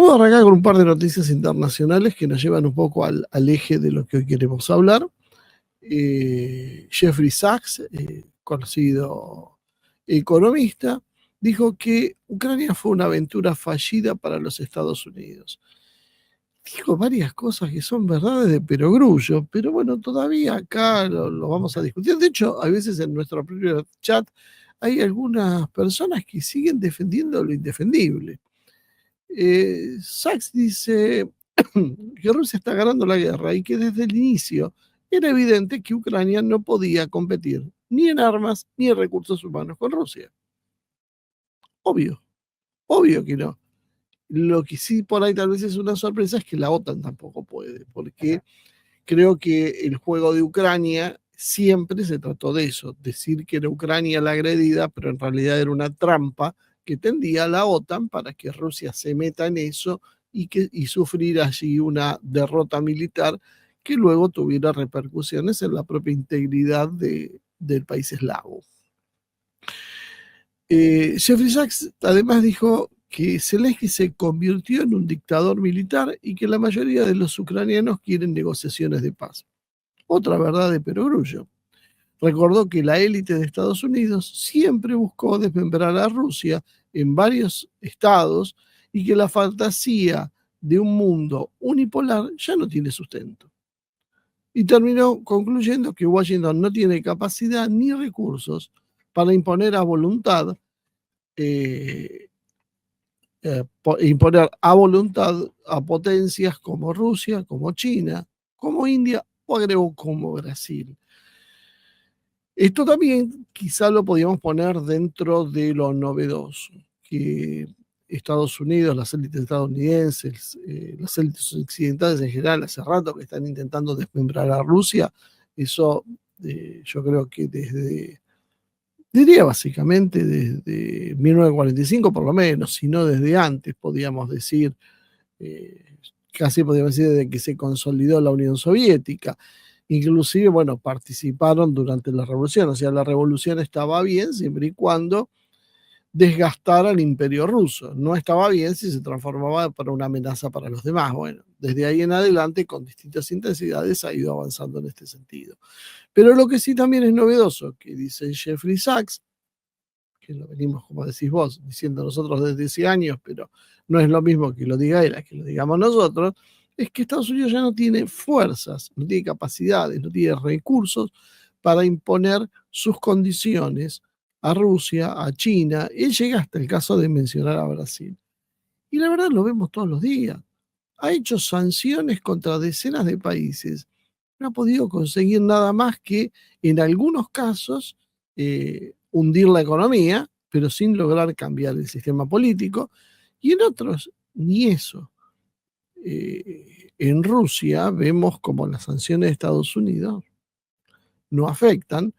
Vamos a arrancar con un par de noticias internacionales que nos llevan un poco al eje de lo que hoy queremos hablar. Jeffrey Sachs, conocido economista, dijo que Ucrania fue una aventura fallida para los Estados Unidos. Dijo varias cosas que son verdades de perogrullo, pero bueno, todavía acá lo vamos a discutir. De hecho, a veces en nuestro propio chat hay algunas personas que siguen defendiendo lo indefendible. Sachs dice que Rusia está ganando la guerra y que desde el inicio era evidente que Ucrania no podía competir ni en armas ni en recursos humanos con Rusia. Obvio, obvio que no. Lo que sí por ahí tal vez es una sorpresa es que la OTAN tampoco puede, porque creo que el juego de Ucrania siempre se trató de eso, decir que era Ucrania la agredida, pero en realidad era una trampa que tendía la OTAN para que Rusia se meta en eso y sufrir allí una derrota militar que luego tuviera repercusiones en la propia integridad del país eslavo. Jeffrey Sachs además dijo que Zelensky se convirtió en un dictador militar y que la mayoría de los ucranianos quieren negociaciones de paz. Otra verdad de perogrullo. Recordó que la élite de Estados Unidos siempre buscó desmembrar a Rusia en varios estados y que la fantasía de un mundo unipolar ya no tiene sustento. Y terminó concluyendo que Washington no tiene capacidad ni recursos para imponer a voluntad imponer a voluntad a potencias como Rusia, como China, como India o agregó como Brasil. Esto también quizá lo podíamos poner dentro de lo novedoso, que Estados Unidos, las élites estadounidenses, las élites occidentales en general, hace rato que están intentando desmembrar a Rusia. Eso yo creo que diría básicamente desde 1945 por lo menos, si no desde antes, podríamos decir, casi podríamos decir desde que se consolidó la Unión Soviética. Inclusive, bueno, participaron durante la revolución, o sea, la revolución estaba bien siempre y cuando desgastara al imperio ruso. No estaba bien si se transformaba para una amenaza para los demás. Bueno, desde ahí en adelante, con distintas intensidades, ha ido avanzando en este sentido. Pero lo que sí también es novedoso, que dice Jeffrey Sachs, que lo venimos, como decís vos, diciendo nosotros desde hace años, pero no es lo mismo que lo diga él a que lo digamos nosotros, es que Estados Unidos ya no tiene fuerzas, no tiene capacidades, no tiene recursos para imponer sus condiciones a Rusia, a China. Él llega hasta el caso de mencionar a Brasil. Y la verdad lo vemos todos los días. Ha hecho sanciones contra decenas de países. No ha podido conseguir nada más que, en algunos casos, hundir la economía, pero sin lograr cambiar el sistema político. Y en otros, ni eso. En Rusia vemos como las sanciones de Estados Unidos no afectan.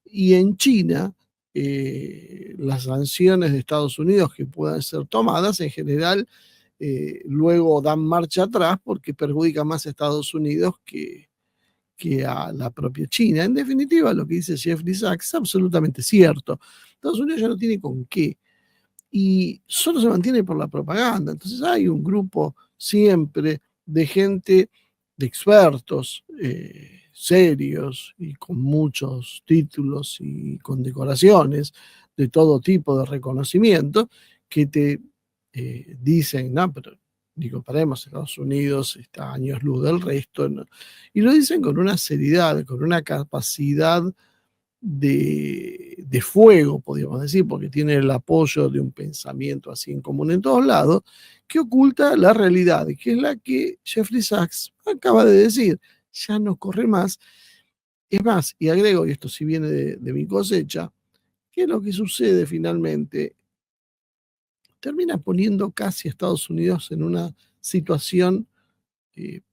Y en China, las sanciones de Estados Unidos que puedan ser tomadas, en general, luego dan marcha atrás porque perjudica más a Estados Unidos que a la propia China. En definitiva, lo que dice Jeffrey Sachs es absolutamente cierto. Estados Unidos ya no tiene con qué y solo se mantiene por la propaganda. Entonces hay un grupo siempre de gente, de expertos serios y con muchos títulos y condecoraciones de todo tipo de reconocimiento que te dicen, no, pero ni comparemos, Estados Unidos está a años luz del resto, ¿no? Y lo dicen con una seriedad, con una capacidad de fuego, podríamos decir, porque tiene el apoyo de un pensamiento así en común en todos lados, que oculta la realidad, que es la que Jeffrey Sachs acaba de decir, ya no corre más. Es más, y agrego, y esto sí viene de mi cosecha, que lo que sucede finalmente termina poniendo casi a Estados Unidos en una situación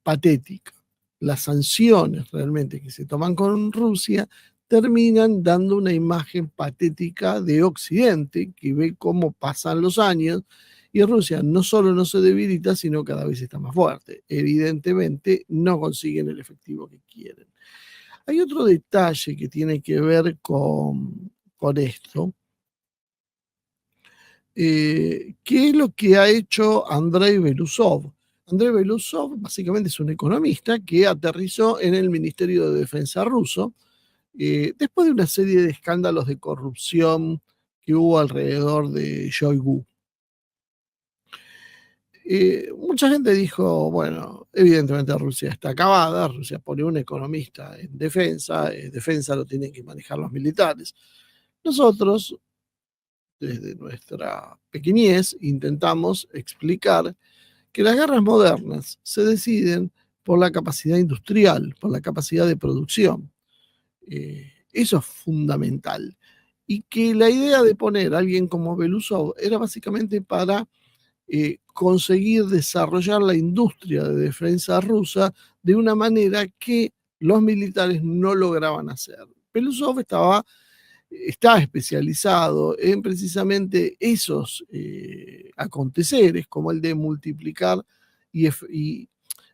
patética. Las sanciones realmente que se toman con Rusia terminan dando una imagen patética de Occidente, que ve cómo pasan los años y Rusia no solo no se debilita, sino cada vez está más fuerte. Evidentemente no consiguen el efectivo que quieren. Hay otro detalle que tiene que ver con esto, ¿Qué es lo que ha hecho Andrei Belousov? Andrei Belousov básicamente es un economista que aterrizó en el Ministerio de Defensa ruso después de una serie de escándalos de corrupción que hubo alrededor de Shoigu. Mucha gente dijo, bueno, evidentemente Rusia está acabada, Rusia pone un economista en defensa, defensa lo tienen que manejar los militares. Nosotros, desde nuestra pequeñez, intentamos explicar que las guerras modernas se deciden por la capacidad industrial, por la capacidad de producción. Eso es fundamental. Y que la idea de poner a alguien como Belousov era básicamente para conseguir desarrollar la industria de defensa rusa de una manera que los militares no lograban hacer. Belousov está especializado en precisamente esos aconteceres, como el de multiplicar y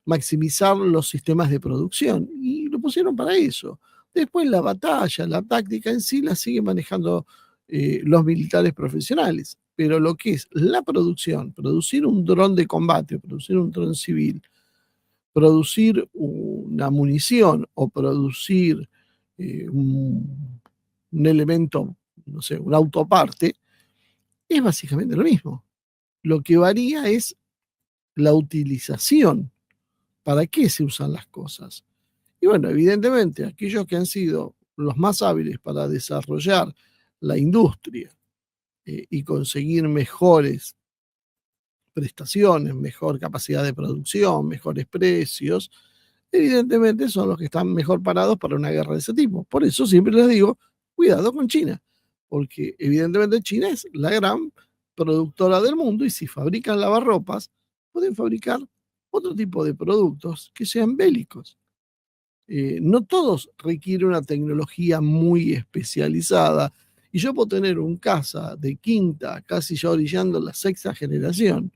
maximizar los sistemas de producción. Y lo pusieron para eso. Después la batalla, la táctica en sí la siguen manejando los militares profesionales. Pero lo que es la producción, producir un dron de combate, producir un dron civil, producir una munición o producir un elemento, no sé, un autoparte, es básicamente lo mismo. Lo que varía es la utilización, para qué se usan las cosas. Y bueno, evidentemente, aquellos que han sido los más hábiles para desarrollar la industria y conseguir mejores prestaciones, mejor capacidad de producción, mejores precios, evidentemente son los que están mejor parados para una guerra de ese tipo. Por eso siempre les digo, cuidado con China, porque evidentemente China es la gran productora del mundo y si fabrican lavarropas, pueden fabricar otro tipo de productos que sean bélicos. No todos requieren una tecnología muy especializada. Y yo puedo tener un caza de quinta, casi ya orillando la sexta generación,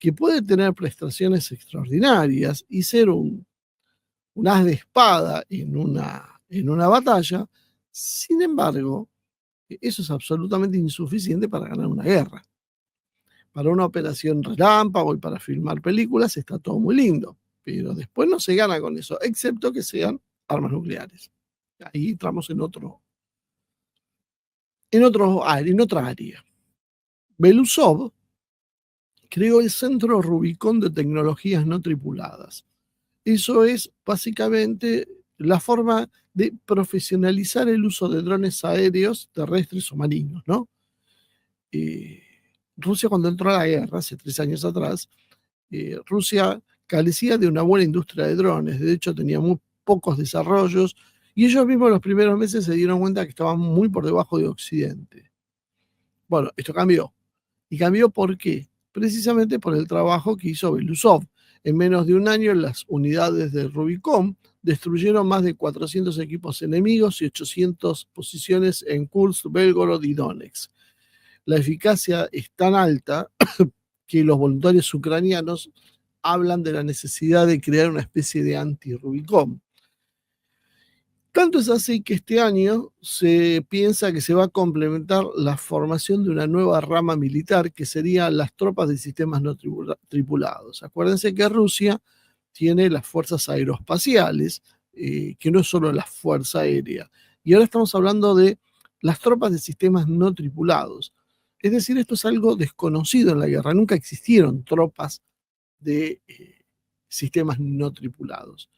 que puede tener prestaciones extraordinarias y ser un as de espada en una batalla. Sin embargo, eso es absolutamente insuficiente para ganar una guerra. Para una operación relámpago y para filmar películas está todo muy lindo, pero después no se gana con eso, excepto que sean armas nucleares. Ahí entramos en otra área. Belousov creó el Centro Rubicón de Tecnologías No Tripuladas. Eso es básicamente la forma de profesionalizar el uso de drones aéreos, terrestres o marinos, ¿no? Eh, Rusia cuando entró a la guerra, hace 3 años atrás, Rusia carecía de una buena industria de drones, de hecho tenía muy pocos desarrollos y ellos mismos los primeros meses se dieron cuenta que estaban muy por debajo de Occidente. Bueno, esto cambió. ¿Y cambió por qué? Precisamente por el trabajo que hizo Belousov. En menos de un año, las unidades de Rubicon destruyeron más de 400 equipos enemigos y 800 posiciones en Kursk, Belgorod y Donetsk. La eficacia es tan alta que los voluntarios ucranianos hablan de la necesidad de crear una especie de anti-Rubicon. Tanto es así que este año se piensa que se va a complementar la formación de una nueva rama militar que serían las tropas de sistemas no tripulados. Acuérdense que Rusia tiene las fuerzas aeroespaciales, que no es solo la fuerza aérea. Y ahora estamos hablando de las tropas de sistemas no tripulados. Es decir, esto es algo desconocido en la guerra. Nunca existieron tropas de sistemas no tripulados.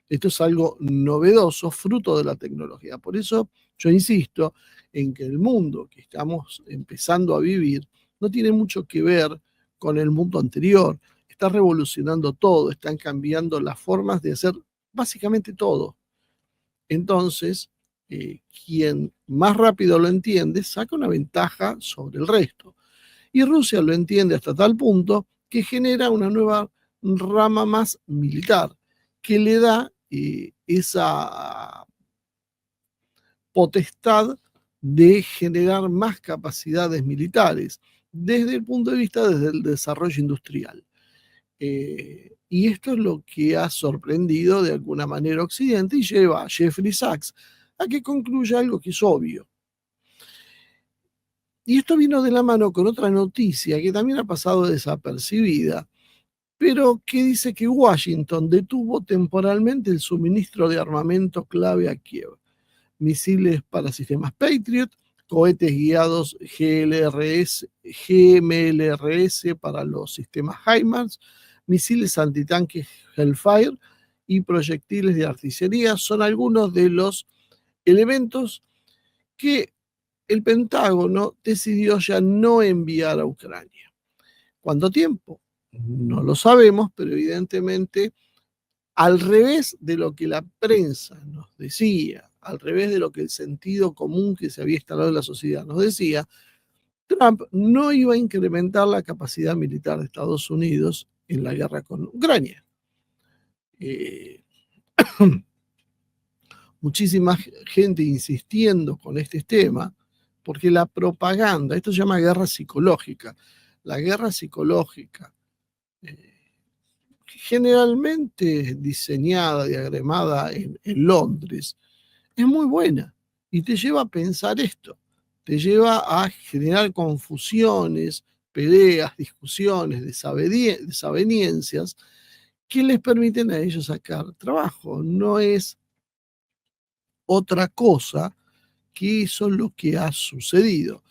Esto es algo novedoso, fruto de la tecnología. Por eso yo insisto en que el mundo que estamos empezando a vivir no tiene mucho que ver con el mundo anterior. Está revolucionando todo, están cambiando las formas de hacer básicamente todo. Entonces, quien más rápido lo entiende saca una ventaja sobre el resto. Y Rusia lo entiende hasta tal punto que genera una nueva rama más militar que le da esa potestad de generar más capacidades militares desde el punto de vista del desarrollo industrial. Y esto es lo que ha sorprendido de alguna manera a Occidente y lleva a Jeffrey Sachs a que concluya algo que es obvio. Y esto vino de la mano con otra noticia que también ha pasado desapercibida, pero que dice que Washington detuvo temporalmente el suministro de armamento clave a Kiev. Misiles para sistemas Patriot, cohetes guiados GMLRS para los sistemas HIMARS, misiles antitanques Hellfire y proyectiles de artillería son algunos de los elementos que el Pentágono decidió ya no enviar a Ucrania. ¿Cuánto tiempo? No lo sabemos, pero evidentemente, al revés de lo que la prensa nos decía, al revés de lo que el sentido común que se había instalado en la sociedad nos decía, Trump no iba a incrementar la capacidad militar de Estados Unidos en la guerra con Ucrania. Muchísima gente insistiendo con este tema, porque la propaganda, esto se llama guerra psicológica, la guerra psicológica, generalmente diseñada, diagramada en Londres, es muy buena y te lleva a pensar esto, te lleva a generar confusiones, peleas, discusiones, desavenencias que les permiten a ellos sacar trabajo. No es otra cosa que eso es lo que ha sucedido.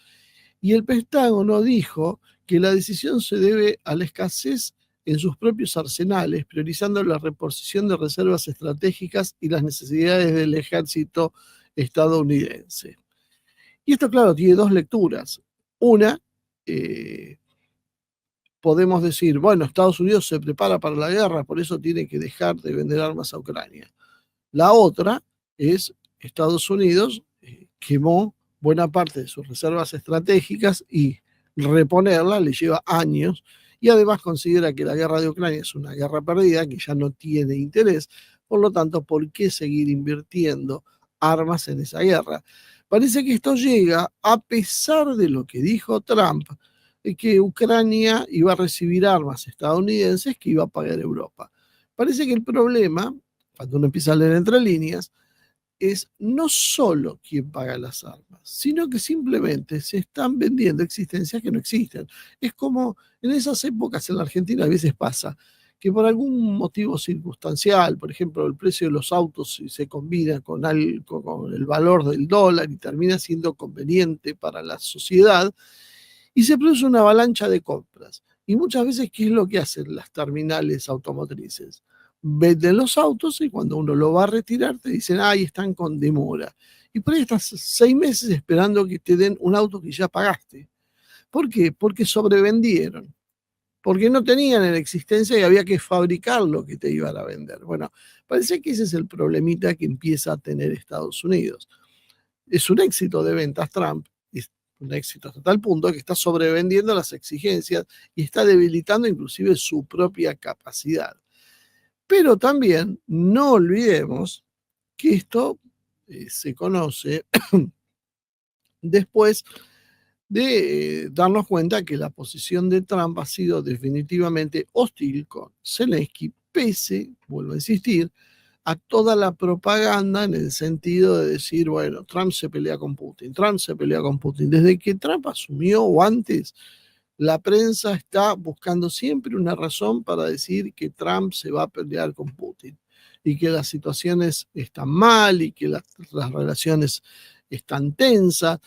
Y el Pentágono dijo que la decisión se debe a la escasez en sus propios arsenales, priorizando la reposición de reservas estratégicas y las necesidades del ejército estadounidense. Y esto, claro, tiene dos lecturas. Una, podemos decir, bueno, Estados Unidos se prepara para la guerra, por eso tiene que dejar de vender armas a Ucrania. La otra es Estados Unidos quemó buena parte de sus reservas estratégicas y reponerla le lleva años y además considera que la guerra de Ucrania es una guerra perdida que ya no tiene interés, por lo tanto, ¿por qué seguir invirtiendo armas en esa guerra? Parece que esto llega a pesar de lo que dijo Trump, que Ucrania iba a recibir armas estadounidenses que iba a pagar Europa. Parece que el problema, cuando uno empieza a leer entre líneas, es no solo quién paga las armas, sino que simplemente se están vendiendo existencias que no existen. Es como en esas épocas en la Argentina a veces pasa que por algún motivo circunstancial, por ejemplo, el precio de los autos se combina con el valor del dólar y termina siendo conveniente para la sociedad y se produce una avalancha de compras. Y muchas veces, ¿qué es lo que hacen las terminales automotrices? Venden los autos y cuando uno lo va a retirar te dicen, ay, están con demora. Y por ahí estás 6 meses esperando que te den un auto que ya pagaste. ¿Por qué? Porque sobrevendieron. Porque no tenían en existencia y había que fabricar lo que te iban a vender. Bueno, parece que ese es el problemita que empieza a tener Estados Unidos. Es un éxito de ventas Trump, es un éxito hasta tal punto que está sobrevendiendo las exigencias y está debilitando inclusive su propia capacidad. Pero también no olvidemos que esto se conoce después de darnos cuenta que la posición de Trump ha sido definitivamente hostil con Zelensky, pese, vuelvo a insistir, a toda la propaganda en el sentido de decir, bueno, Trump se pelea con Putin, Trump se pelea con Putin. Desde que Trump asumió o antes, la prensa está buscando siempre una razón para decir que Trump se va a pelear con Putin y que las situaciones están mal y que las relaciones están tensas.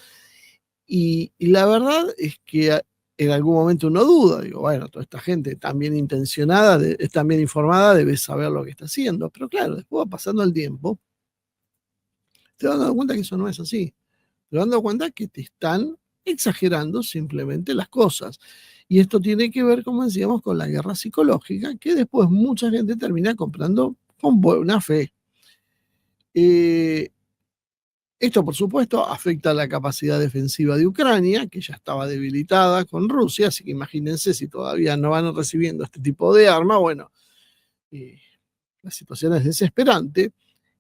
Y la verdad es que en algún momento uno duda, digo, bueno, toda esta gente tan bien intencionada, tan bien informada, debe saber lo que está haciendo. Pero claro, después va pasando el tiempo, te vas dando cuenta que eso no es así. Te vas dando cuenta que te están exagerando simplemente las cosas. Y esto tiene que ver, como decíamos, con la guerra psicológica, que después mucha gente termina comprando con buena fe. Esto, por supuesto, afecta a la capacidad defensiva de Ucrania, que ya estaba debilitada con Rusia, así que imagínense si todavía no van recibiendo este tipo de arma, bueno, la situación es desesperante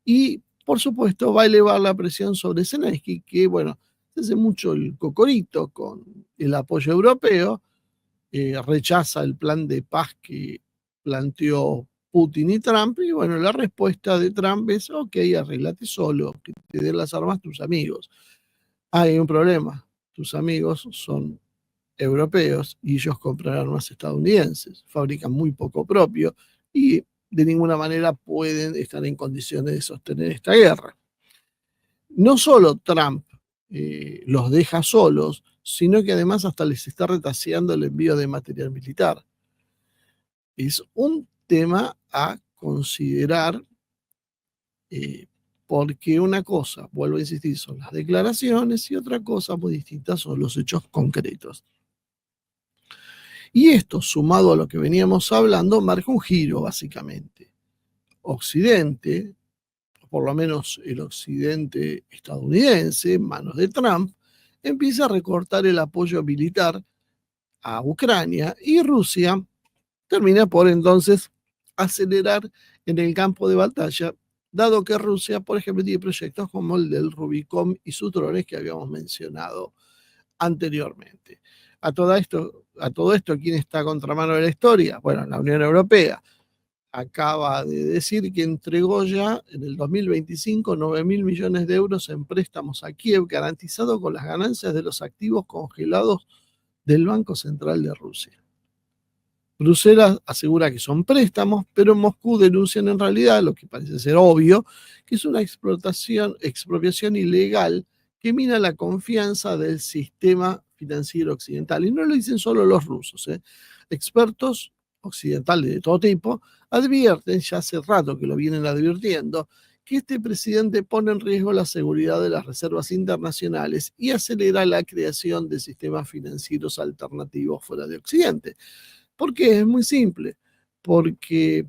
y, por supuesto, va a elevar la presión sobre Zelensky, que, bueno, se hace mucho el cocorito con el apoyo europeo, rechaza el plan de paz que planteó Putin y Trump, y bueno, la respuesta de Trump es, ok, arreglate solo, que te den las armas tus amigos. Hay un problema. tus amigos son europeos y ellos compran armas estadounidenses, fabrican muy poco propio y de ninguna manera pueden estar en condiciones de sostener esta guerra. No solo Trump los deja solos, sino que además hasta les está retaseando el envío de material militar. Es un tema a considerar porque una cosa, vuelvo a insistir, son las declaraciones y otra cosa muy distinta son los hechos concretos. Y esto, sumado a lo que veníamos hablando, marca un giro básicamente. Occidente, por lo menos el occidente estadounidense, en manos de Trump, empieza a recortar el apoyo militar a Ucrania y Rusia termina por entonces acelerar en el campo de batalla, dado que Rusia, por ejemplo, tiene proyectos como el del Rubicon y sus drones que habíamos mencionado anteriormente. A todo esto, ¿quién está a contramano de la historia? Bueno, la Unión Europea acaba de decir que entregó ya en el 2025 9.000 millones de euros en préstamos a Kiev, garantizado con las ganancias de los activos congelados del Banco Central de Rusia. Bruselas asegura que son préstamos, pero Moscú denuncian en realidad, lo que parece ser obvio, que es una expropiación ilegal que mina la confianza del sistema financiero occidental. Y no lo dicen solo los rusos. Expertos occidentales de todo tipo advierten, ya hace rato que lo vienen advirtiendo, que este presidente pone en riesgo la seguridad de las reservas internacionales y acelera la creación de sistemas financieros alternativos fuera de Occidente. ¿Por qué? Es muy simple. Porque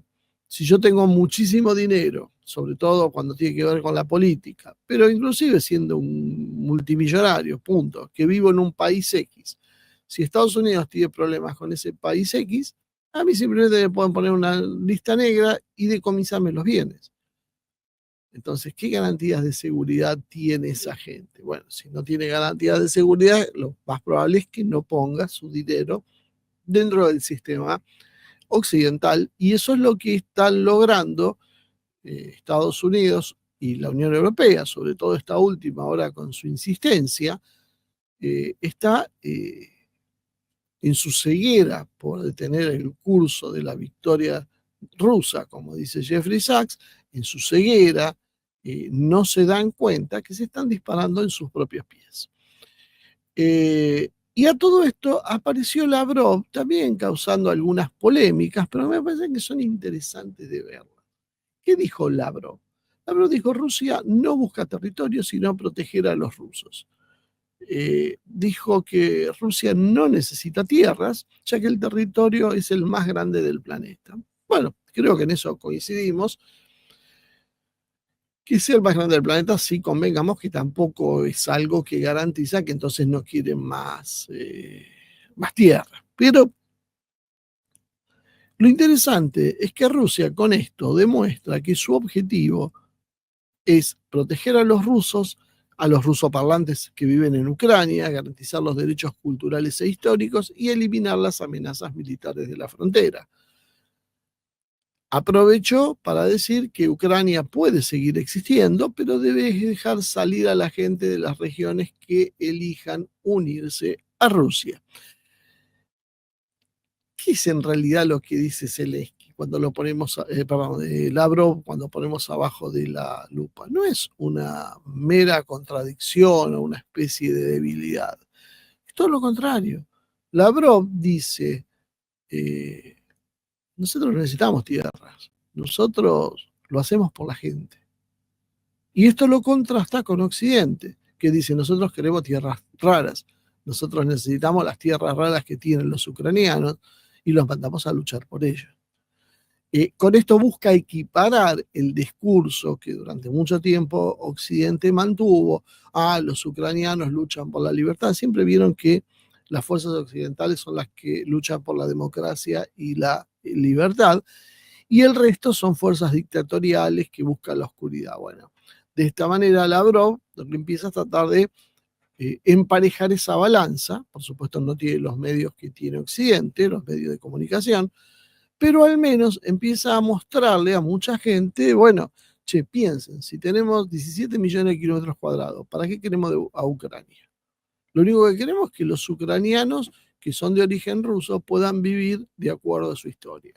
si yo tengo muchísimo dinero, sobre todo cuando tiene que ver con la política, pero inclusive siendo un multimillonario, punto, que vivo en un país X, si Estados Unidos tiene problemas con ese país X, a mí simplemente me pueden poner una lista negra y decomisarme los bienes. Entonces, ¿qué garantías de seguridad tiene esa gente? Bueno, si no tiene garantías de seguridad, lo más probable es que no ponga su dinero dentro del sistema occidental, y eso es lo que están logrando Estados Unidos y la Unión Europea, sobre todo esta última ahora con su insistencia, está en su ceguera por detener el curso de la victoria rusa, como dice Jeffrey Sachs, en su ceguera no se dan cuenta que se están disparando en sus propios pies. Y a todo esto apareció Lavrov también causando algunas polémicas, pero me parece que son interesantes de ver. ¿Qué dijo Lavrov? Lavrov dijo: Rusia no busca territorio, sino proteger a los rusos. Dijo que Rusia no necesita tierras, ya que el territorio es el más grande del planeta. Bueno, creo que en eso coincidimos. Que sea el más grande del planeta, sí, convengamos que tampoco es algo que garantiza que entonces no quieren más tierra. Pero lo interesante es que Rusia con esto demuestra que su objetivo es proteger a los rusoparlantes que viven en Ucrania, garantizar los derechos culturales e históricos y eliminar las amenazas militares de la frontera. Aprovechó para decir que Ucrania puede seguir existiendo, pero debe dejar salir a la gente de las regiones que elijan unirse a Rusia. ¿Qué es en realidad lo que dice Zelensky cuando lo ponemos, Lavrov, cuando ponemos abajo de la lupa? No es una mera contradicción o una especie de debilidad. Es todo lo contrario. Lavrov dice, nosotros necesitamos tierras, nosotros lo hacemos por la gente. Y esto lo contrasta con Occidente, que dice, nosotros queremos tierras raras, nosotros necesitamos las tierras raras que tienen los ucranianos y los mandamos a luchar por ellas. Con esto busca equiparar el discurso que durante mucho tiempo Occidente mantuvo: los ucranianos luchan por la libertad. Siempre vieron que las fuerzas occidentales son las que luchan por la democracia y la libertad, y el resto son fuerzas dictatoriales que buscan la oscuridad. Bueno, de esta manera Lavrov lo que empieza a tratar de emparejar esa balanza. Por supuesto no tiene los medios que tiene Occidente, los medios de comunicación, pero al menos empieza a mostrarle a mucha gente, bueno, piensen, si tenemos 17 millones de kilómetros cuadrados, ¿para qué queremos a Ucrania? Lo único que queremos es que los ucranianos que son de origen ruso puedan vivir de acuerdo a su historia.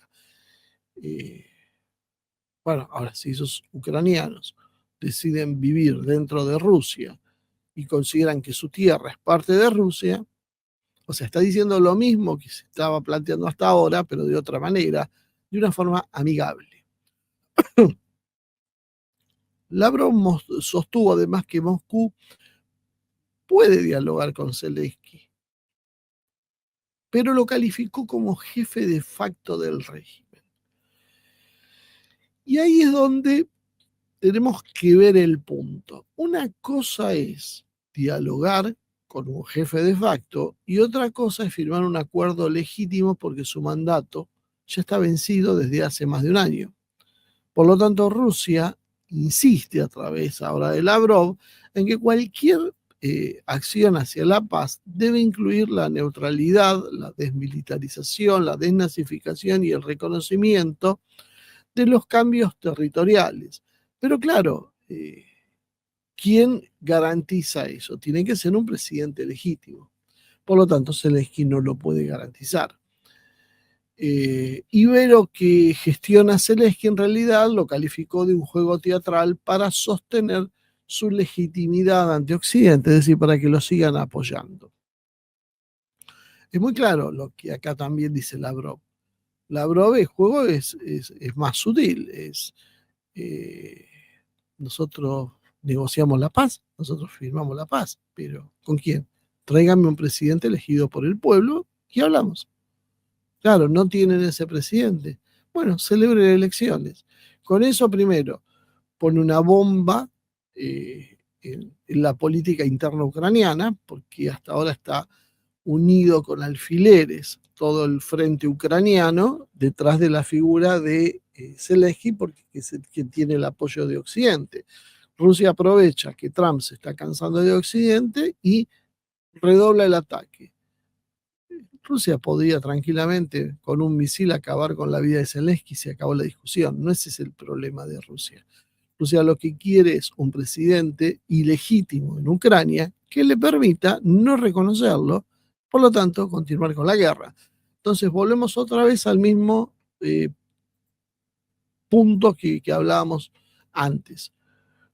Bueno, ahora si esos ucranianos deciden vivir dentro de Rusia y consideran que su tierra es parte de Rusia, o sea, está diciendo lo mismo que se estaba planteando hasta ahora, pero de otra manera, de una forma amigable. Lavrov sostuvo además que Moscú puede dialogar con Zelensky, pero lo calificó como jefe de facto del régimen. Y ahí es donde tenemos que ver el punto. Una cosa es dialogar con un jefe de facto y otra cosa es firmar un acuerdo legítimo porque su mandato ya está vencido desde hace más de un año. Por lo tanto, Rusia insiste a través ahora de Lavrov en que cualquier acción hacia la paz debe incluir la neutralidad, la desmilitarización, la desnazificación y el reconocimiento de los cambios territoriales. Pero claro, ¿quién garantiza eso? Tiene que ser un presidente legítimo. Por lo tanto, Zelensky no lo puede garantizar. Ibero, que gestiona Zelensky, en realidad lo calificó de un juego teatral para sostener su legitimidad ante Occidente, es decir, para que lo sigan apoyando. Es muy claro lo que acá también dice Lavrov. Lavrov, el juego es más sutil, nosotros negociamos la paz, nosotros firmamos la paz, pero ¿con quién? Tráiganme un presidente elegido por el pueblo y hablamos. Claro, no tienen ese presidente. Bueno, celebren elecciones. Con eso, primero, pone una bomba en la política interna ucraniana, porque hasta ahora está unido con alfileres todo el frente ucraniano detrás de la figura de Zelensky, porque es el que tiene el apoyo de Occidente. Rusia aprovecha que Trump se está cansando de Occidente y redobla el ataque. Rusia podría tranquilamente con un misil acabar con la vida de Zelensky y se acabó la discusión. No ese es el problema de Rusia. Rusia lo que quiere es un presidente ilegítimo en Ucrania que le permita no reconocerlo, por lo tanto, continuar con la guerra. Entonces, volvemos otra vez al mismo punto que hablábamos antes.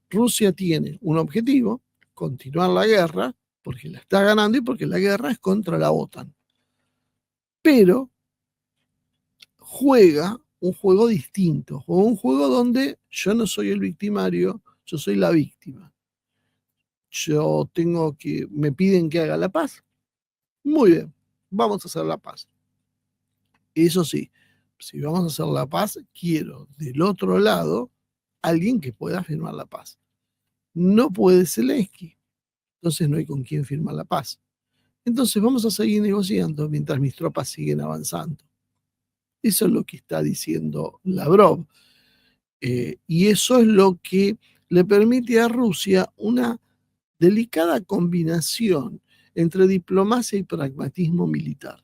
Rusia tiene un objetivo, continuar la guerra, porque la está ganando y porque la guerra es contra la OTAN. Pero juega un juego distinto, juega un juego donde yo no soy el victimario, yo soy la víctima. Yo me piden que haga la paz. Muy bien, vamos a hacer la paz. Eso sí, si vamos a hacer la paz, quiero del otro lado alguien que pueda firmar la paz. No puede Zelensky, entonces no hay con quién firmar la paz. Entonces vamos a seguir negociando mientras mis tropas siguen avanzando. Eso es lo que está diciendo Lavrov. Y eso es lo que le permite a Rusia una delicada combinación entre diplomacia y pragmatismo militar.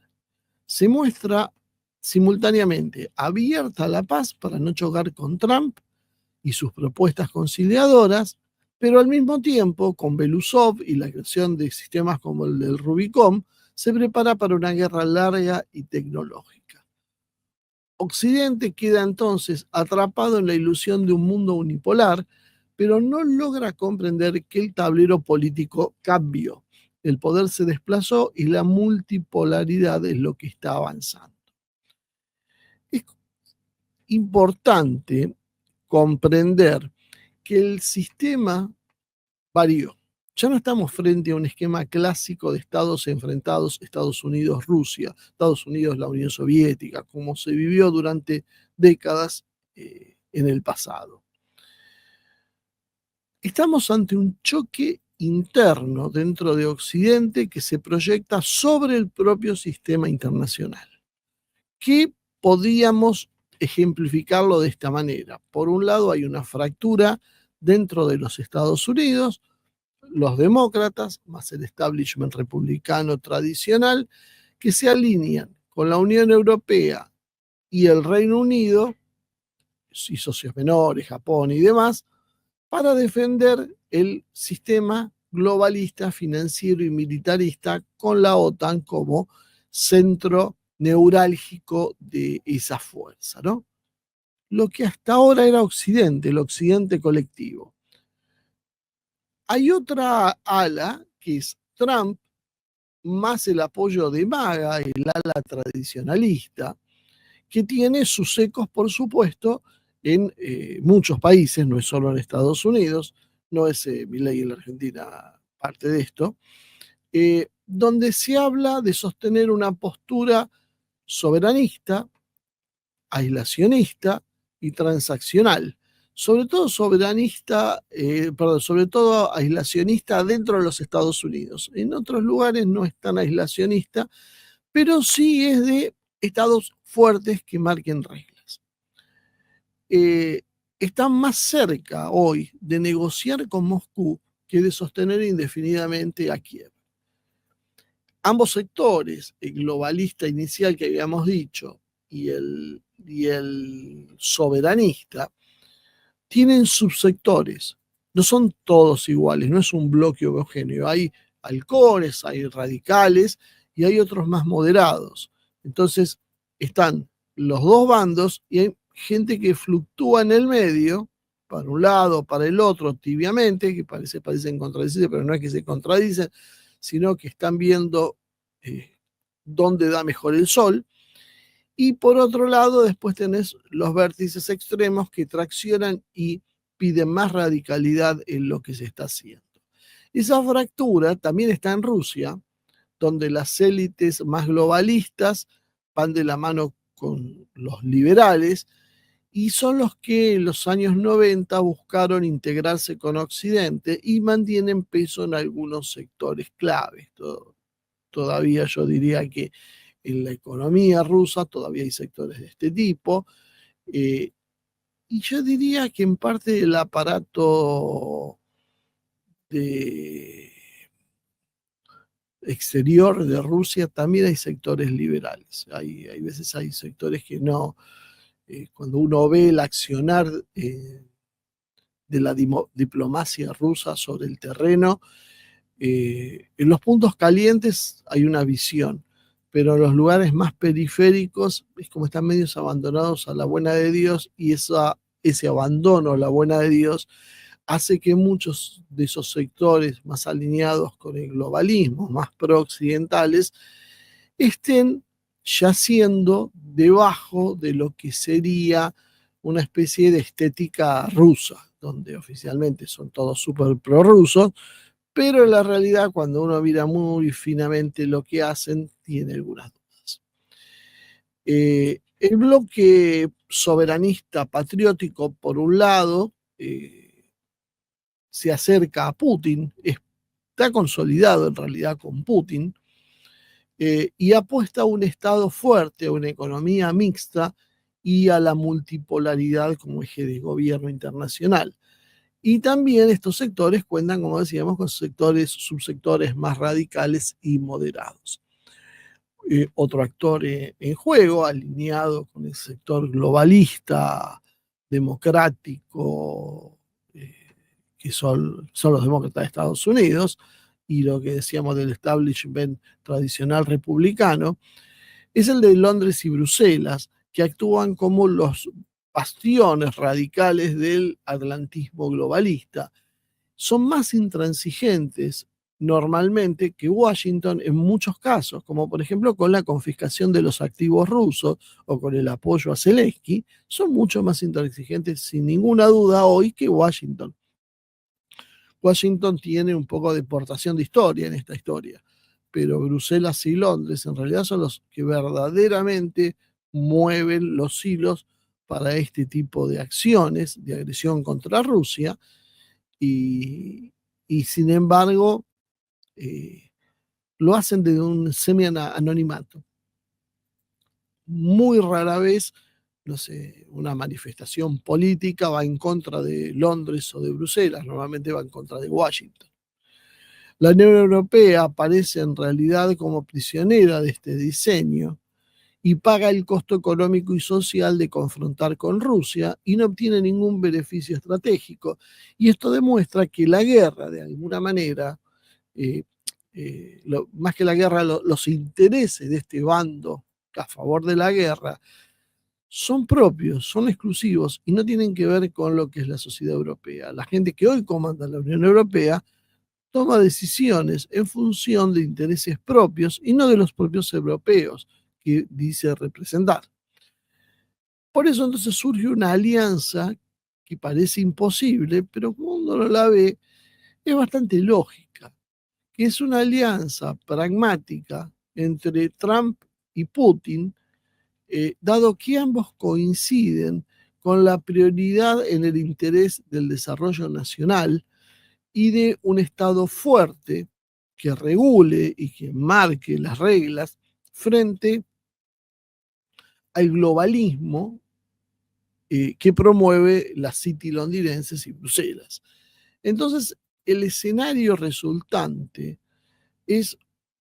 Se muestra simultáneamente abierta a la paz para no chocar con Trump y sus propuestas conciliadoras, pero al mismo tiempo, con Belousov y la creación de sistemas como el del Rubicon, se prepara para una guerra larga y tecnológica. Occidente queda entonces atrapado en la ilusión de un mundo unipolar, pero no logra comprender que el tablero político cambió. El poder se desplazó y la multipolaridad es lo que está avanzando. Es importante comprender que el sistema varió. Ya no estamos frente a un esquema clásico de estados enfrentados, Estados Unidos, Rusia, Estados Unidos, la Unión Soviética, como se vivió durante décadas en el pasado. Estamos ante un choque interno dentro de Occidente que se proyecta sobre el propio sistema internacional, que podríamos ejemplificarlo de esta manera. Por un lado, hay una fractura dentro de los Estados Unidos, los demócratas, más el establishment republicano tradicional, que se alinean con la Unión Europea y el Reino Unido, y socios menores, Japón y demás, para defender el sistema globalista, financiero y militarista, con la OTAN como centro neurálgico de esa fuerza, ¿no? Lo que hasta ahora era Occidente, el Occidente colectivo. Hay otra ala, que es Trump, más el apoyo de MAGA, el ala tradicionalista, que tiene sus ecos, por supuesto, en muchos países, no es solo en Estados Unidos, no es Milei en la Argentina parte de esto, donde se habla de sostener una postura soberanista, aislacionista y transaccional. Sobre todo soberanista, sobre todo aislacionista dentro de los Estados Unidos. En otros lugares no es tan aislacionista, pero sí es de estados fuertes que marquen reglas. Están más cerca hoy de negociar con Moscú que de sostener indefinidamente a Kiev. Ambos sectores, el globalista inicial que habíamos dicho y el soberanista, tienen subsectores. No son todos iguales, no es un bloque homogéneo. Hay halcones, hay radicales y hay otros más moderados. Entonces están los dos bandos y hay gente que fluctúa en el medio, para un lado, para el otro, tibiamente, que parecen contradicirse, pero no es que se contradicen, sino que están viendo dónde da mejor el sol. Y por otro lado, después tenés los vértices extremos que traccionan y piden más radicalidad en lo que se está haciendo. Esa fractura también está en Rusia, donde las élites más globalistas van de la mano con los liberales y son los que en los años 90 buscaron integrarse con Occidente y mantienen peso en algunos sectores claves. Todavía yo diría que en la economía rusa todavía hay sectores de este tipo. Y yo diría que en parte del aparato exterior de Rusia también hay sectores liberales. Hay veces hay sectores que no, cuando uno ve el accionar de la diplomacia rusa sobre el terreno, en los puntos calientes hay una visión, pero en los lugares más periféricos es como están medios abandonados a la buena de Dios y ese abandono a la buena de Dios hace que muchos de esos sectores más alineados con el globalismo, más pro-occidentales, estén yaciendo debajo de lo que sería una especie de estética rusa, donde oficialmente son todos súper prorrusos, pero en la realidad cuando uno mira muy finamente lo que hacen, tiene algunas dudas. El bloque soberanista patriótico, por un lado, se acerca a Putin, está consolidado en realidad con Putin, y apuesta a un Estado fuerte, a una economía mixta y a la multipolaridad como eje de gobierno internacional. Y también estos sectores cuentan, como decíamos, con subsectores más radicales y moderados. Otro actor en juego, alineado con el sector globalista, democrático, que son los demócratas de Estados Unidos, y lo que decíamos del establishment tradicional republicano, es el de Londres y Bruselas, que actúan como los bastiones radicales del atlantismo globalista. Son más intransigentes normalmente que Washington en muchos casos, como por ejemplo con la confiscación de los activos rusos o con el apoyo a Zelensky, son mucho más intransigentes sin ninguna duda hoy que Washington. Washington tiene un poco de portación de historia en esta historia, pero Bruselas y Londres en realidad son los que verdaderamente mueven los hilos para este tipo de acciones de agresión contra Rusia y sin embargo lo hacen desde un semi-anonimato. Muy rara vez, no sé, una manifestación política va en contra de Londres o de Bruselas, normalmente va en contra de Washington. La Unión Europea aparece en realidad como prisionera de este diseño y paga el costo económico y social de confrontar con Rusia y no obtiene ningún beneficio estratégico. Y esto demuestra que la guerra, de alguna manera, más que la guerra, los intereses de este bando a favor de la guerra son propios, son exclusivos y no tienen que ver con lo que es la sociedad europea. La gente que hoy comanda la Unión Europea toma decisiones en función de intereses propios y no de los propios europeos que dice representar. Por eso entonces surge una alianza que parece imposible, pero cuando uno la ve es bastante lógica, que es una alianza pragmática entre Trump y Putin, dado que ambos coinciden con la prioridad en el interés del desarrollo nacional y de un Estado fuerte que regule y que marque las reglas frente al globalismo que promueve las City londinenses y Bruselas. Entonces, el escenario resultante es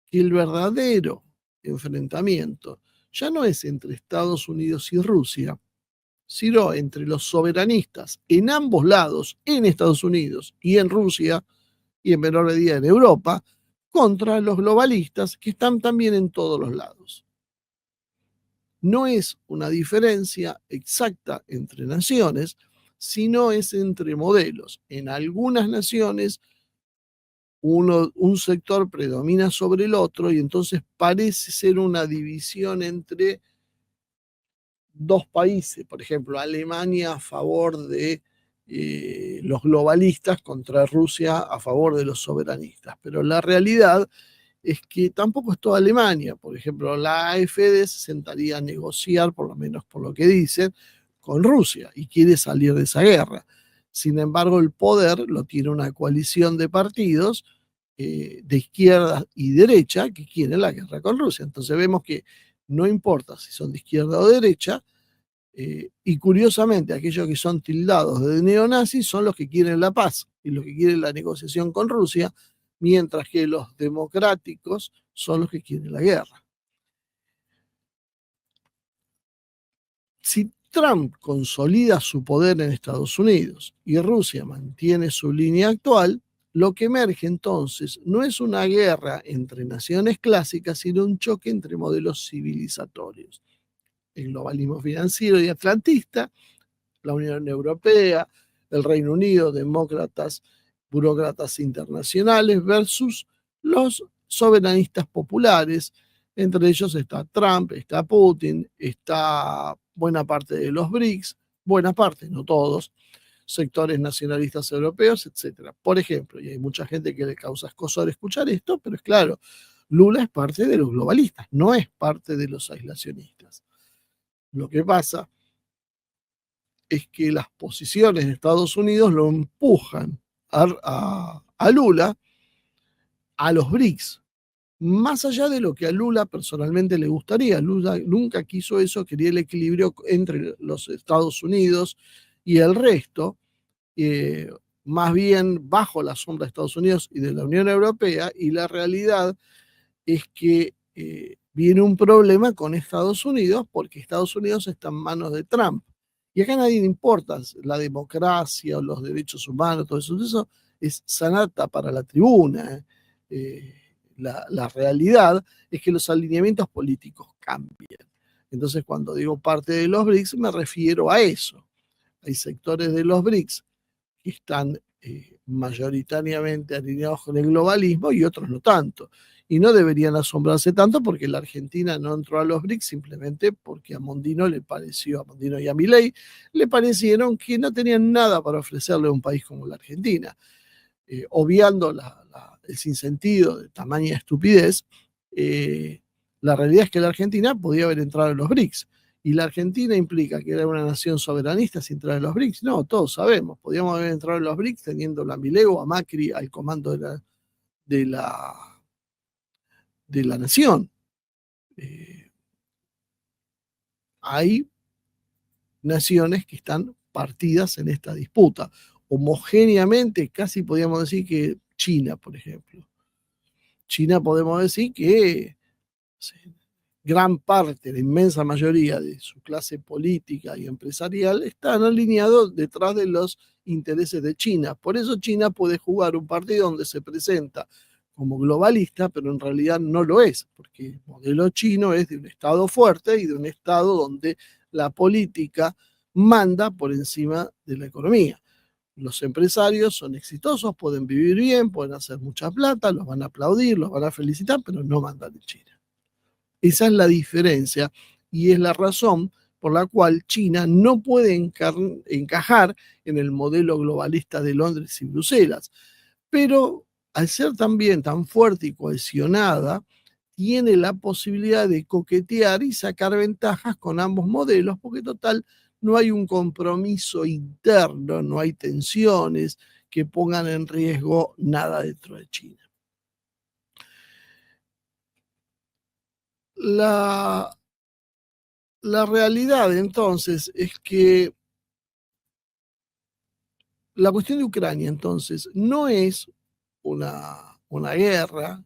que el verdadero enfrentamiento ya no es entre Estados Unidos y Rusia, sino entre los soberanistas en ambos lados, en Estados Unidos y en Rusia, y en menor medida en Europa, contra los globalistas que están también en todos los lados. No es una diferencia exacta entre naciones, sino es entre modelos. En algunas naciones un sector predomina sobre el otro y entonces parece ser una división entre dos países, por ejemplo, Alemania a favor de los globalistas contra Rusia a favor de los soberanistas. Pero la realidad es que tampoco es toda Alemania. Por ejemplo, la AfD se sentaría a negociar, por lo menos por lo que dicen, con Rusia y quiere salir de esa guerra. Sin embargo, el poder lo tiene una coalición de partidos de izquierda y derecha que quieren la guerra con Rusia. Entonces vemos que no importa si son de izquierda o derecha, y curiosamente aquellos que son tildados de neonazis son los que quieren la paz y los que quieren la negociación con Rusia, mientras que los democráticos son los que quieren la guerra. Si Trump consolida su poder en Estados Unidos y Rusia mantiene su línea actual, lo que emerge entonces no es una guerra entre naciones clásicas, sino un choque entre modelos civilizatorios. El globalismo financiero y atlantista, la Unión Europea, el Reino Unido, demócratas, burócratas internacionales versus los soberanistas populares. Entre ellos está Trump, está Putin, está buena parte de los BRICS, buena parte, no todos, sectores nacionalistas europeos, etcétera. Por ejemplo, y hay mucha gente que le causa escozor escuchar esto, pero es claro, Lula es parte de los globalistas, no es parte de los aislacionistas. Lo que pasa es que las posiciones de Estados Unidos lo empujan a Lula a los BRICS, más allá de lo que a Lula personalmente le gustaría. Lula nunca quiso eso, quería el equilibrio entre los Estados Unidos y el resto, más bien bajo la sombra de Estados Unidos y de la Unión Europea, y la realidad es que viene un problema con Estados Unidos porque Estados Unidos está en manos de Trump. Y acá a nadie le importa la democracia o los derechos humanos, todo eso es sanata para la tribuna. La realidad es que los alineamientos políticos cambian. Entonces, cuando digo parte de los BRICS, me refiero a eso. Hay sectores de los BRICS que están mayoritariamente alineados con el globalismo y otros no tanto. Y no deberían asombrarse tanto porque la Argentina no entró a los BRICS simplemente porque a Mondino y a Milei le parecieron que no tenían nada para ofrecerle a un país como la Argentina. Obviando el sinsentido de tamaña estupidez, la realidad es que la Argentina podía haber entrado en los BRICS. ¿Y la Argentina implica que era una nación soberanista sin entrar en los BRICS? No, todos sabemos. Podíamos haber entrado en los BRICS teniendo a Milei o a Macri al comando de la nación. Hay naciones que están partidas en esta disputa. Homogéneamente, casi podríamos decir que China, por ejemplo. China podemos decir que gran parte, la inmensa mayoría de su clase política y empresarial están alineados detrás de los intereses de China. Por eso China puede jugar un partido donde se presenta como globalista, pero en realidad no lo es, porque el modelo chino es de un Estado fuerte y de un Estado donde la política manda por encima de la economía. Los empresarios son exitosos, pueden vivir bien, pueden hacer mucha plata, los van a aplaudir, los van a felicitar, pero no mandan en China. Esa es la diferencia y es la razón por la cual China no puede encajar en el modelo globalista de Londres y Bruselas. Pero al ser también tan fuerte y cohesionada, tiene la posibilidad de coquetear y sacar ventajas con ambos modelos, porque total, no hay un compromiso interno, no hay tensiones que pongan en riesgo nada dentro de China. La, la realidad entonces es que la cuestión de Ucrania entonces no es una guerra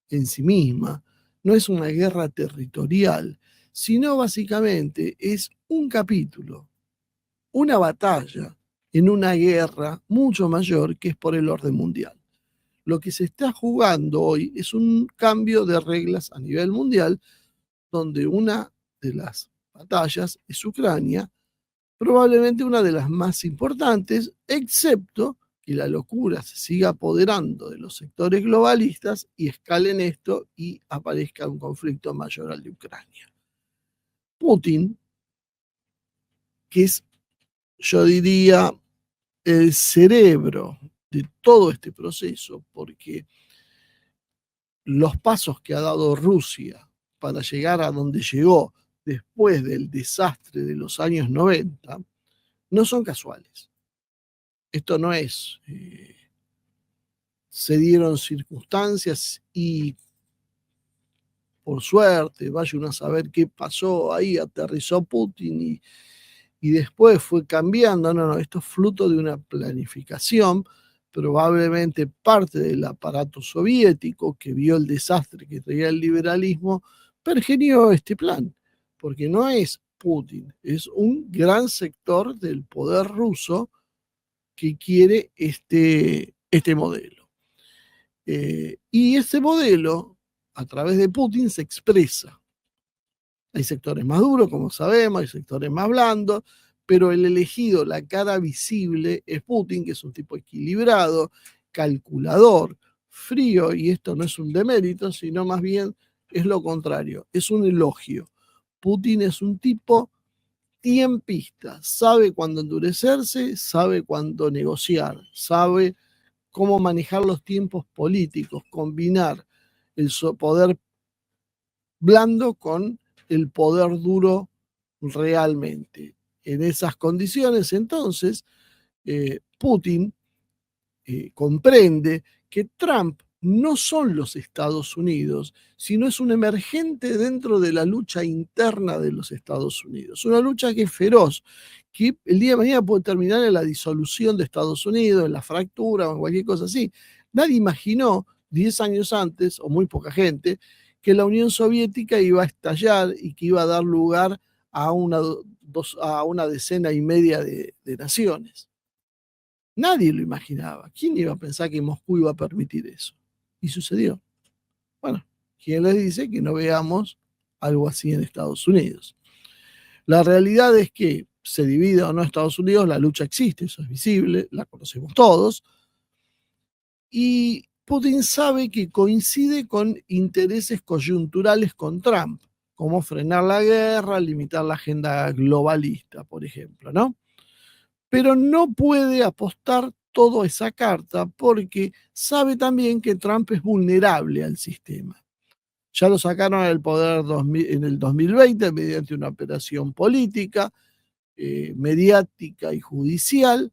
en sí misma, no es una guerra territorial, sino básicamente es un capítulo, una batalla en una guerra mucho mayor que es por el orden mundial. Lo que se está jugando hoy es un cambio de reglas a nivel mundial, donde una de las batallas es Ucrania, probablemente una de las más importantes, excepto que la locura se siga apoderando de los sectores globalistas y escalen esto y aparezca un conflicto mayor al de Ucrania. Putin, que es, yo diría, el cerebro de todo este proceso, porque los pasos que ha dado Rusia para llegar a donde llegó después del desastre de los años 90 no son casuales. Esto no es, se dieron circunstancias y por suerte, vaya uno a saber qué pasó ahí, aterrizó Putin y después fue cambiando. No, no, esto es fruto de una planificación, probablemente parte del aparato soviético que vio el desastre que traía el liberalismo, pergenió este plan, porque no es Putin, es un gran sector del poder ruso que quiere este modelo. Y ese modelo, a través de Putin, se expresa. Hay sectores más duros, como sabemos, hay sectores más blandos, pero el elegido, la cara visible, es Putin, que es un tipo equilibrado, calculador, frío, y esto no es un demérito, sino más bien es lo contrario, es un elogio. Putin es un tipo tiempista, sabe cuándo endurecerse, sabe cuándo negociar, sabe cómo manejar los tiempos políticos, combinar el poder blando con el poder duro realmente. En esas condiciones, entonces, Putin comprende que Trump no son los Estados Unidos, sino es un emergente dentro de la lucha interna de los Estados Unidos. Una lucha que es feroz, que el día de mañana puede terminar en la disolución de Estados Unidos, en la fractura o en cualquier cosa así. Nadie imaginó 10 años antes, o muy poca gente, que la Unión Soviética iba a estallar y que iba a dar lugar a una decena y media de naciones. Nadie lo imaginaba. ¿Quién iba a pensar que Moscú iba a permitir eso? Y sucedió. Bueno, ¿quién les dice que no veamos algo así en Estados Unidos? La realidad es que se divide o no Estados Unidos, la lucha existe, eso es visible, la conocemos todos, y Putin sabe que coincide con intereses coyunturales con Trump, como frenar la guerra, limitar la agenda globalista, por ejemplo, ¿no? Pero no puede apostar toda esa carta porque sabe también que Trump es vulnerable al sistema. Ya lo sacaron del poder en el 2020 mediante una operación política, mediática y judicial.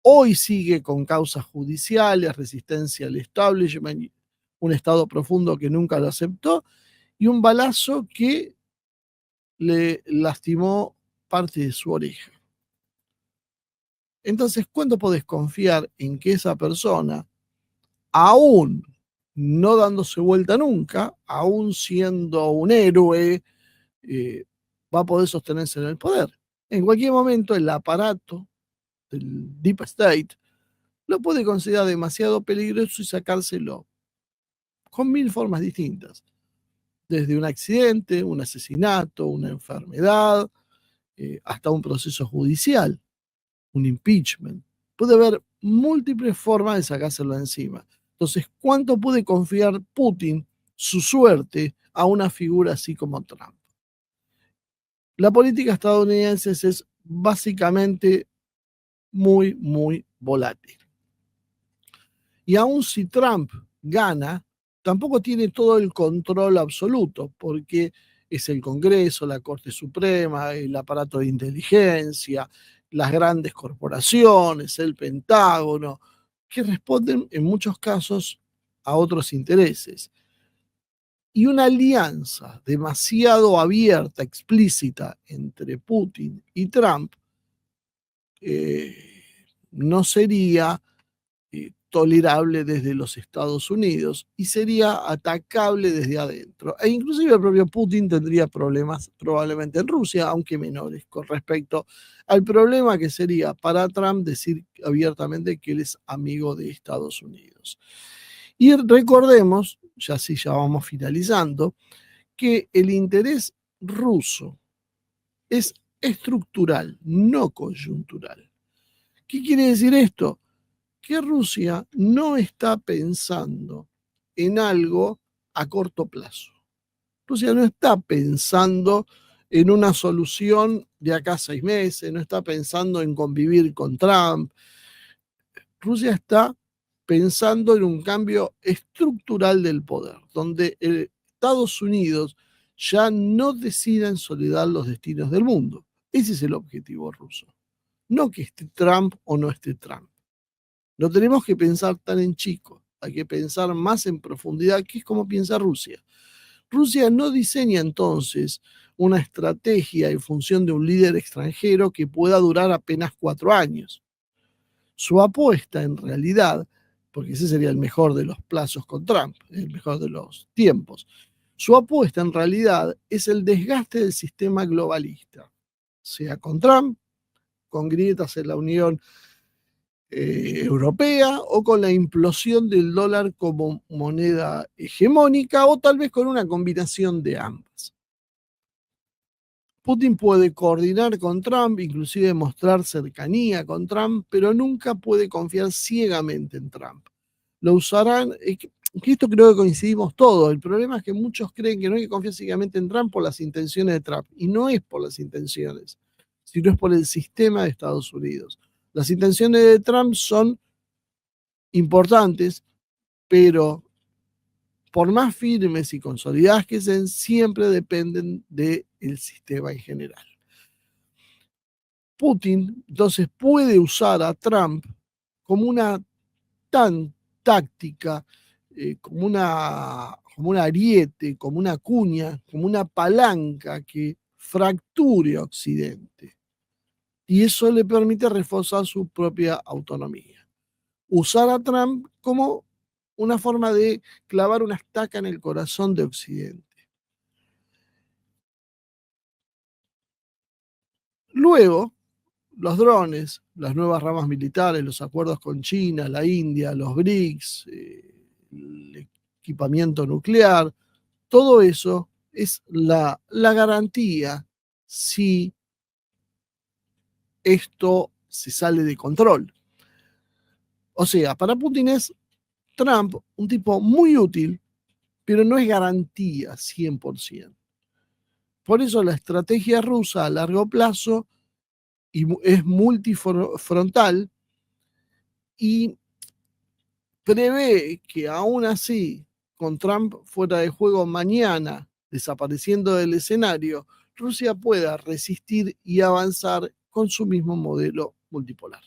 Hoy sigue con causas judiciales, resistencia al establishment, un estado profundo que nunca lo aceptó y un balazo que le lastimó parte de su oreja. Entonces, ¿cuándo podés confiar en que esa persona, aún no dándose vuelta nunca, aún siendo un héroe, va a poder sostenerse en el poder? En cualquier momento, el aparato del Deep State lo puede considerar demasiado peligroso y sacárselo. con 1000 formas distintas, desde un accidente, un asesinato, una enfermedad, hasta un proceso judicial, un impeachment. Puede haber múltiples formas de sacárselo de encima. Entonces, ¿cuánto puede confiar Putin su suerte a una figura así como Trump? La política estadounidense es básicamente muy, muy volátil. Y aun si Trump gana, tampoco tiene todo el control absoluto, porque es el Congreso, la Corte Suprema, el aparato de inteligencia, las grandes corporaciones, el Pentágono, que responden en muchos casos a otros intereses. Y una alianza demasiado abierta, explícita entre Putin y Trump no sería tolerable desde los Estados Unidos y sería atacable desde adentro. E inclusive el propio Putin tendría problemas probablemente en Rusia, aunque menores, con respecto al problema que sería para Trump decir abiertamente que él es amigo de Estados Unidos. Y recordemos, ya vamos finalizando, que el interés ruso es estructural, no coyuntural. ¿Qué quiere decir esto? Que Rusia no está pensando en algo a corto plazo. Rusia no está pensando en una solución de acá a 6 meses, no está pensando en convivir con Trump. Rusia está pensando en un cambio estructural del poder, donde Estados Unidos ya no decida en soledad los destinos del mundo. Ese es el objetivo ruso. No que esté Trump o no esté Trump. No tenemos que pensar tan en chico, hay que pensar más en profundidad, que es como piensa Rusia. Rusia no diseña entonces una estrategia en función de un líder extranjero que pueda durar apenas 4 años. Su apuesta en realidad, porque ese sería el mejor de los plazos con Trump, el mejor de los tiempos, su apuesta en realidad es el desgaste del sistema globalista, sea con Trump, con grietas en la Unión Europea o con la implosión del dólar como moneda hegemónica o tal vez con una combinación de ambas. Putin puede coordinar con Trump, inclusive mostrar cercanía con Trump, pero nunca puede confiar ciegamente en Trump. Lo usarán, que esto creo que coincidimos todos. El problema es que muchos creen que no hay que confiar ciegamente en Trump por las intenciones de Trump. Y no es por las intenciones, sino es por el sistema de Estados Unidos. Las intenciones de Trump son importantes, pero por más firmes y consolidadas que sean, siempre dependen del sistema en general. Putin entonces puede usar a Trump como una táctica, como un ariete, como una cuña, como una palanca que fracture a Occidente. Y eso le permite reforzar su propia autonomía. Usar a Trump como una forma de clavar una estaca en el corazón de Occidente. Luego, los drones, las nuevas ramas militares, los acuerdos con China, la India, los BRICS, el equipamiento nuclear, todo eso es la garantía si esto se sale de control. O sea, para Putin es Trump un tipo muy útil, pero no es garantía 100%. Por eso la estrategia rusa a largo plazo es multifrontal y prevé que aún así, con Trump fuera de juego mañana, desapareciendo del escenario, Rusia pueda resistir y avanzar con su mismo modelo multipolar.